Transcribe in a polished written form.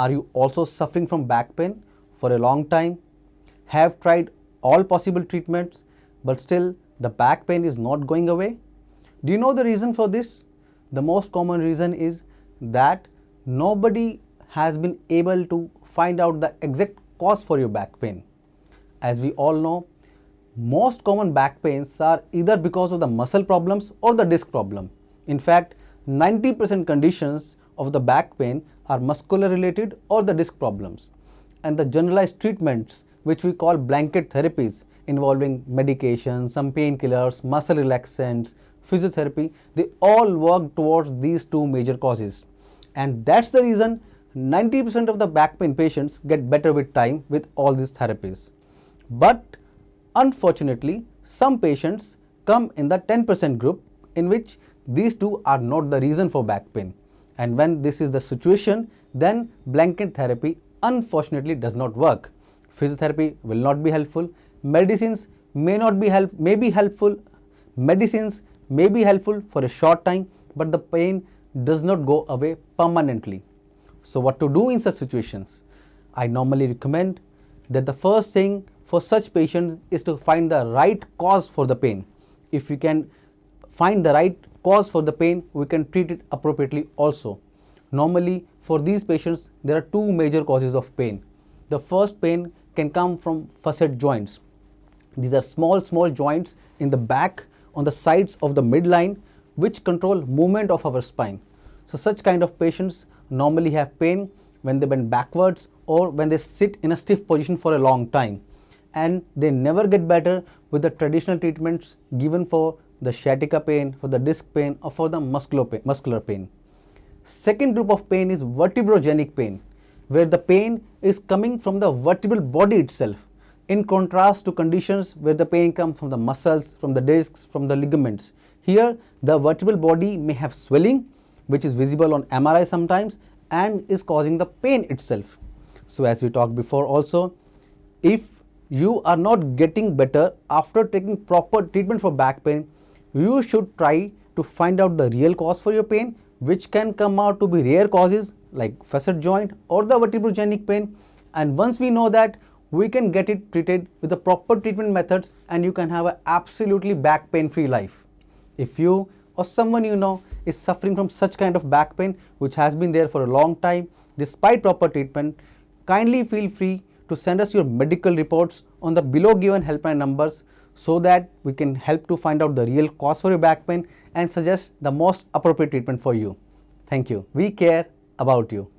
Are you also suffering from back pain for a long time? Have tried all possible treatments but still the back pain is not going away? Do you know the reason for this? The most common reason is that nobody has been able to find out the exact cause for your back pain. As we all know, most common back pains are either because of the muscle problems or the disc problem. In fact, 90% conditions of the back pain are muscular related or the disc problems. And the generalized treatments, which we call blanket therapies, involving medication, some painkillers, muscle relaxants, physiotherapy, they all work towards these two major causes. And that's the reason 90% of the back pain patients get better with time with all these therapies. But unfortunately, some patients come in the 10% group in which these two are not the reason for back pain. And when this is the situation, then blanket therapy unfortunately does not work. Physiotherapy will not be helpful. Medicines may be helpful. Medicines may be helpful for a short time, but the pain does not go away permanently. So what to do in such situations? I normally recommend that the first thing for such patients is to find the right cause for the pain. If we can find the right cause for the pain, we can treat it appropriately also. Normally, for these patients, there are two major causes of pain. The first pain can come from facet joints. These are small joints in the back on the sides of the midline which control movement of our spine. So such kind of patients normally have pain when they bend backwards or when they sit in a stiff position for a long time, and they never get better with the traditional treatments given for the sciatica pain, for the disc pain, or for the muscular pain. Second group of pain is vertebrogenic pain, where the pain is coming from the vertebral body itself, in contrast to conditions where the pain comes from the muscles, from the discs, from the ligaments. Here, the vertebral body may have swelling, which is visible on MRI sometimes, and is causing the pain itself. So as we talked before also, if you are not getting better after taking proper treatment for back pain, you should try to find out the real cause for your pain, which can come out to be rare causes like facet joint or the vertebrogenic pain. And once we know that, we can get it treated with the proper treatment methods and you can have an absolutely back pain free life. If you or someone you know is suffering from such kind of back pain which has been there for a long time despite proper treatment, kindly feel free to send us your medical reports on the below given helpline numbers so that we can help to find out the real cause for your back pain and suggest the most appropriate treatment for you. Thank you. We care about you.